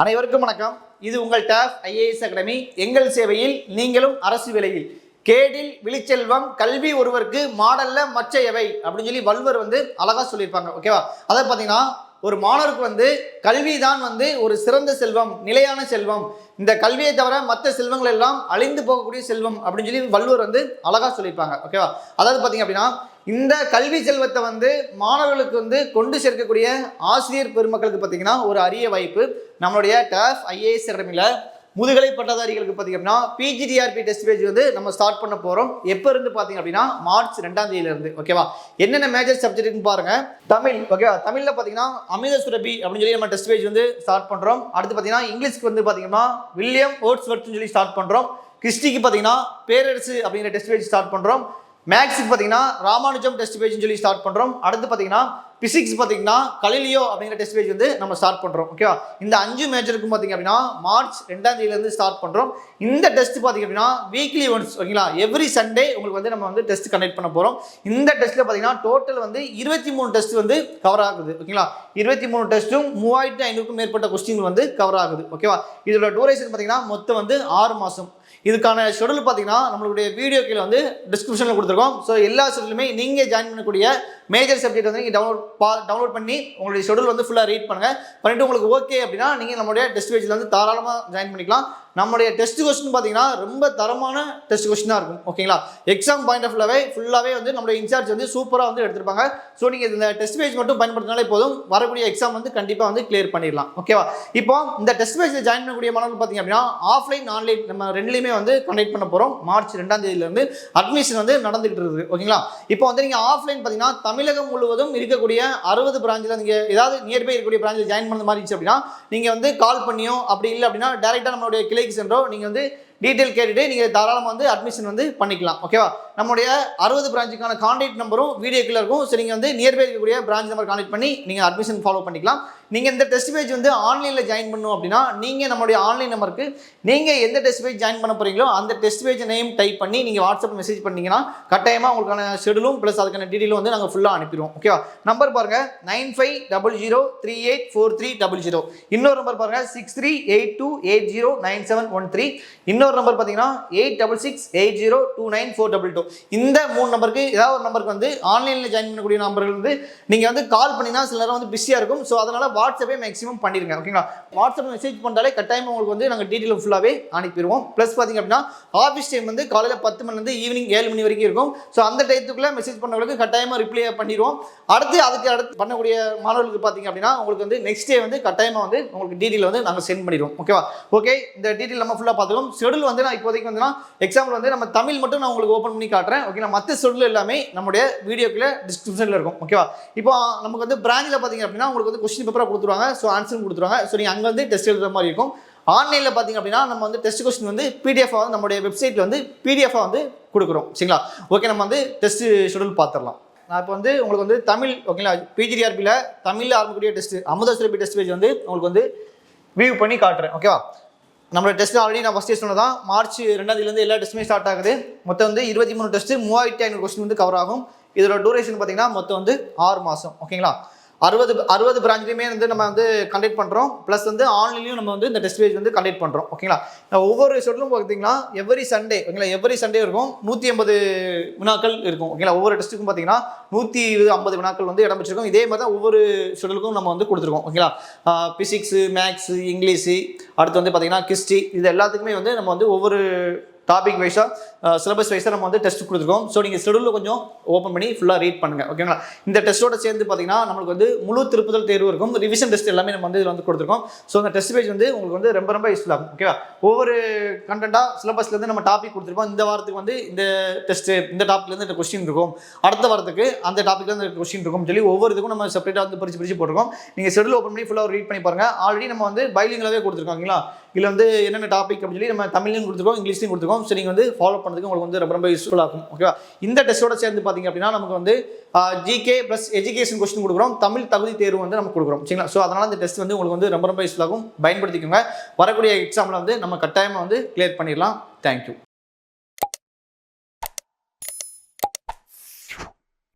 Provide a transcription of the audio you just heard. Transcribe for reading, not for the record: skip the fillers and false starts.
அனைவருக்கும் வணக்கம். இது உங்கள் டாப் ஐஏஎஸ் அகாடமி. எங்கள் சேவையில் நீங்களும் அரசு வேலையில். கேடில் விழிச்செல்வம் கல்வி ஒருவருக்கு மாடல்ல மற்ற எவை அப்படின்னு சொல்லி வள்ளுவர் அழகா சொல்லியிருப்பாங்க. ஓகேவா? அதாவது பார்த்தீங்கன்னா ஒரு மாணவருக்கு கல்வி தான் ஒரு சிறந்த செல்வம், நிலையான செல்வம். இந்த கல்வியை தவிர மற்ற செல்வங்கள் எல்லாம் அழிந்து போகக்கூடிய செல்வம் அப்படின்னு சொல்லி வள்ளுவர் அழகா சொல்லியிருப்பாங்க. ஓகேவா? அதாவது பார்த்தீங்க அப்படின்னா இந்த கல்வி செல்வத்தை மாணவர்களுக்கு கொண்டு சேர்க்கக்கூடிய ஆசிரியர் பெருமக்களுக்கு பார்த்தீங்கன்னா ஒரு அரிய வாய்ப்பு. நம்மளுடைய டாப் ஐஏஎஸ் அகாடமியில் முதுகலை பட்டதாரிகளுக்கு பார்த்தீங்க அப்படின்னா பிஜிடிஆர்பி டெஸ்ட் பேஜ் நம்ம ஸ்டார்ட் பண்ண போகிறோம். எப்போ இருந்து பார்த்தீங்க அப்படின்னா மார்ச் 2ஆம் தேதியிலிருந்து. ஓகேவா? என்னென்ன மேஜர் சப்ஜெக்ட்னு பாருங்க. தமிழ். ஓகேவா? தமிழில் பார்த்தீங்கன்னா அமிர்த சுரபி அப்படின்னு சொல்லி நம்ம டெஸ்ட் பேஜ் ஸ்டார்ட் பண்ணுறோம். அடுத்து பார்த்தீங்கன்னா இங்கிலீஷ்க்கு பார்த்தீங்கன்னா வில்லியம் வேர்ட்ஸ்வொர்த்னு சொல்லி ஸ்டார்ட் பண்ணுறோம். ஹிஸ்ட்ரிக்கு பார்த்தீங்கன்னா பேரரசு அப்படிங்கிற டெஸ்ட் பேஜ் ஸ்டார்ட் பண்ணுறோம். மேக்ஸுக்கு பார்த்தீங்கன்னா ராமானுஜம் டெஸ்ட் பேஜ்னு சொல்லி ஸ்டார்ட் பண்ணுறோம். அடுத்து பார்த்தீங்கன்னா பிசிக்ஸ் பார்த்தீங்கன்னா கலிலியோ அப்படிங்கிற டெஸ்ட் பேஜ் நம்ம ஸ்டார்ட் பண்ணுறோம். ஓகேவா? இந்த 5 மேஜருக்கும் பார்த்தீங்க அப்படின்னா மார்ச் 2ஆம் தேதியிலேருந்து ஸ்டார்ட் பண்ணுறோம். இந்த டெஸ்ட் பார்த்தீங்க அப்படின்னா வீக்லி ஒன்ஸ். ஓகேங்களா? எவ்ரி சண்டே உங்களுக்கு நம்ம டெஸ்ட் கண்டக்ட் பண்ண போகிறோம். இந்த டெஸ்ட்டில் பார்த்தீங்கன்னா டோட்டல் 23 டெஸ்ட் கவர் ஆகுது. ஓகேங்களா? 23 டெஸ்ட்டும் 3500க்கும் மேற்பட்ட கொஸ்டின் கவர் ஆகுது. ஓகேவா? இதோட டூரேஷன் பார்த்தீங்கன்னா மொத்தம் 6 மாதம். இதுக்கான ஷெடியூல் பார்த்தீங்கன்னா நம்மளுடைய வீடியோ கீழே டிஸ்கிரிப்ஷனில் கொடுத்துருக்கோம். ஸோ எல்லா ஷெடியூலுமே நீங்கள் ஜாயின் பண்ணக்கூடிய மேஜர் சப்ஜெக்ட் நீங்கள் டவுன்லோட் பண்ணி உங்களுடைய ஷெடியூல் ஃபுல்லாக ரீட் பண்ணிட்டு உங்களுக்கு ஓகே அப்படின்னா நீங்கள் நம்மளுடைய டெஸ்ட் பேஜில் தாராளமாக ஜாயின் பண்ணிக்கலாம். நம்மளுடைய டெஸ்ட் கொஸ்டின் பார்த்தீங்கன்னா ரொம்ப தரமான டெஸ்ட் கொஸ்டினாக இருக்கும். ஓகேங்களா? எக்ஸாம் பாயிண்ட் ஆஃப் ஃபுல்லாகவே நம்மளுடைய இன்சார்ஜ் சூப்பராக எடுத்திருப்பாங்க. ஸோ நீங்கள் இந்த டெஸ்ட் பேஜ் மட்டும் பயன்படுத்தினாலே போதும், வரக்கூடிய எக்ஸாம் கண்டிப்பாக கிளியர் பண்ணிடலாம். ஓகேவா? இப்போ இந்த டெஸ்ட் பேஜில் ஜாயின் பண்ணக்கூடிய மாணவர்கள் பார்த்தீங்க அப்படின்னா ஆஃப்லைன் ஆன்லைன் நம்ம ரெண்டுலையுமே கண்டக்ட் பண்ண போகிறோம். மார்ச் 2ஆம் தேதியிலிருந்து அட்மிஷன் நடந்துகிட்டு இருக்குது. ஓகேங்களா? இப்போ நீங்கள் ஆஃப்லைன் பார்த்தீங்கன்னா தமிழகம் முழுவதும் இருக்கக்கூடிய 60 பிரான்ச்சில் நீங்கள் ஏதாவது நியர்பை இருக்கக்கூடிய பிரான்ச்சில் ஜாயின் பண்ண மாதிரி இருந்துச்சு அப்படின்னா நீங்கள் கால் பண்ணியோ அப்படி இல்லை அப்படின்னா டேரெக்டாக நம்மளுடைய கிளை சென்றோ நீங்கள் டீட்டெயில் கேட்டுட்டு நீங்கள் தாராளமாக அட்மிஷன் பண்ணிக்கலாம். ஓகேவா? நம்முடைய 60 பிரான்ச்சுக்கான கான்டாக்ட் நம்பரும் வீடியோக்குள்ள இருக்கும். ஸோ நீங்கள் நியர்பை இருக்கக்கூடிய பிரான்ச் நம்பர் கான்டாக்ட் பண்ணி நீங்கள் அட்மிஷன் ஃபாலோ பண்ணிக்கலாம். நீங்கள் இந்த டெஸ்ட் பேஜ் ஆன்லைனில் ஜாயின் பண்ணணும் அப்படின்னா நீங்கள் நம்மளுடைய ஆன்லைன் நம்பருக்கு நீங்கள் எந்த டெஸ்ட் பேஜ் ஜாயின் பண்ண போகிறீங்களோ அந்த டெஸ்ட் பேஜ் நேம் டைப் பண்ணி நீங்கள் வாட்ஸ்அப் மெசேஜ் பண்ணிங்கன்னா கட்டாயமாக உங்களுக்கான ஷெடியூலும் ப்ளஸ் அதுக்கான டீட்டெயிலும் நாங்கள் ஃபுல்லாக அனுப்பிடுவோம். ஓகேவா? நம்பர் பாருங்கள் 9500384300. இன்னொரு நம்பர் பாருங்கள் 6382809713. இன்னொரு நம்பர் பார்த்தீங்கன்னா 8668029422. இந்த 3 நம்பருக்கு ஏதாவது ஒரு நம்பருக்கு ஆன்லைனில் ஜாயின் பண்ணக்கூடிய நம்பர்கள் நீங்கள் கால் பண்ணினா சில நேரம் பிஸியாக இருக்கும். ஸோ அதனால் வாட்ஸ்அப்பே மேக்ஸிமம் பண்ணிடுங்க. ஓகேங்களா? வாட்ஸ்அப் மெசேஜ் பண்ணாலே கட்டாயமாக உங்களுக்கு நாங்கள் டீட்டெயில் ஃபுல்லாகவே அனுப்பிடுவோம். ப்ளஸ் பார்த்தீங்க அப்படின்னா ஆஃபீஸ் டைம் காலையில் 10 மணிலேருந்து ஈவினிங் 7 மணி வரைக்கும் இருக்கும். ஸோ அந்த டைத்துக்குள்ளே மெசேஜ் பண்ணவங்களுக்கு கட்டாயமாக ரிப்ளை பண்ணிடுவோம். அடுத்து பண்ணக்கூடிய மாணவர்களுக்கு பார்த்தீங்க அப்படின்னா உங்களுக்கு நெக்ஸ்ட் டே கட்டாயமாக உங்களுக்கு டீட்டெயில் நாங்கள் சென்ட் பண்ணிடுவோம். ஓகேவா? ஓகே, இந்த டீட்டெயில் நம்ம ஃபுல்லாக பார்த்துக்கோம். ஷெடியூல் நான் இப்போதைக்கு எக்ஸாம்பிள் நம்ம தமிழ் மட்டும் நான் உங்களுக்கு ஓப்பன் பண்ணி காட்டுறேன். ஓகேங்களா? மற்ற ஷெடியூல் எல்லாமே நம்முடைய வீடியோக்குள்ள டிஸ்கிரிப்ஷனில் இருக்கும். ஓகேவா? இப்போ நமக்கு பிரான்ச்சில் பார்த்தீங்க அப்படின்னா உங்களுக்கு கொஸ்டின் பேப்பராக கொடுத்துருவாங்க. ஸோ ஆன்சரும் கொடுத்துருவாங்க. ஸோ நீங்கள் அங்கே டெஸ்ட் எழுதுற மாதிரி இருக்கும். ஆன்லைனில் பார்த்தீங்க அப்படின்னா நம்ம டெஸ்ட் கொஸ்டின் பிடிஎஃபாக நம்மளுடைய வெப்சைட்டில் பிடிஎஃபாக கொடுக்குறோம். சரிங்களா? ஓகே, நம்ம டெஸ்ட் ஷெடியூல் பார்த்துடலாம். நான் இப்போ உங்களுக்கு தமிழ். ஓகேங்களா? பிஜிடிஆர்பியில் தமிழில் ஆரம்பிக்கக்கூடிய டெஸ்ட் அமுத சுரபி டெஸ்ட் பேஜ் உங்களுக்கு வியூ பண்ணி காட்டுறேன். ஓகேவா? நம்மளோட டெஸ்ட் ஆல்ரெடி நான் ஃபஸ்ட் டெஸ்ட் சொன்னதான் மார்ச் 2ஆம் தேதியிலேருந்து எல்லா டெஸ்ட்டுமே ஸ்டார்ட் ஆகுது. மொத்தம் 23 டெஸ்ட்டு 3500 கொஸ்டின் கவர் ஆகும். இதோட டூரேஷன் பார்த்தீங்கன்னா மொத்தம் 6 மாதம். ஓகேங்களா? 60 பிரான்ச்லையுமே நம்ம கண்டக்ட் பண்ணுறோம். ப்ளஸ் ஆன்லைன்லையும் நம்ம இந்த டெஸ்ட் பேஜ் கண்டக்ட் பண்ணுறோம். ஓகேங்களா? ஒவ்வொரு ஷெடியூலும் பார்த்தீங்கன்னா எவ்ரி சண்டே. ஓகேங்களா? எவ்ரி சண்டே இருக்கும் 180 வினாக்கள் இருக்கும். ஓகேங்களா? ஒவ்வொரு டெஸ்ட்டுக்கும் பார்த்தீங்கன்னா 150 வினாக்கள் இடம் பெற்றிருக்கும். இதே மாதிரி தான் ஒவ்வொரு ஷெடியூலுக்கும் நம்ம கொடுத்துருக்கோம். ஓகேங்களா? பிசிக்ஸு, மேக்ஸு, இங்கிலீஷு, அடுத்து பார்த்தீங்கன்னா ஹிஸ்ட்ரி, இது எல்லாத்துக்குமே நம்ம ஒவ்வொரு டாபிக் வைஸாக சிலபஸ் வைஸாக நம்ம டெஸ்ட் கொடுத்துருக்கோம். ஸோ நீங்கள் ஷெடியூலில் கொஞ்சம் ஓப்பன் பண்ணி ஃபுல்லாக ரீட் பண்ணுங்கள். ஓகேங்களா? இந்த டெஸ்ட்டோட சேர்ந்து பார்த்தீங்கன்னா நம்மளுக்கு முழு திருப்புதல் தேர்வு இருக்கும். ரிவிஷன் டெஸ்ட் எல்லாமே நம்ம இதில் கொடுத்துருக்கோம். ஸோ அந்த டெஸ்ட் பேஜ் உங்களுக்கு ரொம்ப ரொம்ப யூஸ்ஃபுல் ஆகும். ஓகேவா? ஒவ்வொரு கண்டென்ட்டாக சிலபஸ்லேருந்து நம்ம டாபிக் கொடுத்துருப்போம். இந்த வாரத்துக்கு இந்த டெஸ்ட்டு இந்த டாப்பிக்லேருந்து இந்த கொஸ்டின் இருக்கும், அடுத்த வாரத்துக்கு அந்த டாப்பிக்லேருந்து கொஸ்டின் இருக்கும் சொல்லி ஒவ்வொரு இதுக்கும் நம்ம செப்பரேட்டாக பிரித்து போட்டிருக்கோம். நீங்கள் ஷெடியூல் ஓப்பன் பண்ணி ஃபுல்லாக ரீட் பண்ணி பாருங்கள். ஆல்ரெடி நம்ம பைலிங்களாகவே கொடுத்துருக்கோம். ஓகேங்களா? இதில் என்னென்ன டாபிக் அப்படின்னு சொல்லி நம்ம தமிழ்லையும் கொடுத்துருக்கோம், இங்கிலீஷ்லையும் கொடுத்துருக்கோம். ஸோ நீங்கள் ஃபாலோ பண்ணுறதுக்கு உங்களுக்கு ரொம்ப ரொம்ப யூஸ்ஃபுல்லாக இருக்கும். ஓகேவா? இந்த டெஸ்ட்டோட சேர்ந்து பார்த்தீங்க அப்படின்னா நமக்கு ஜிகே ப்ளஸ் எஜுகேஷன் கொஸ்டின் கொடுக்குறோம், தமிழ் தகுதி தேர்வு நம்ம கொடுக்குறோம். சரிங்களா? ஸோ அதனால் இந்த டெஸ்ட் உங்களுக்கு ரொம்ப ரொம்ப யூஸ்ஃபுல்லாகும். பயன்படுத்திக்கோங்க. வரக்கூடிய எக்ஸாமில் நம்ம கட்டாயமாக கிளியர் பண்ணிடலாம். தேங்க்யூ.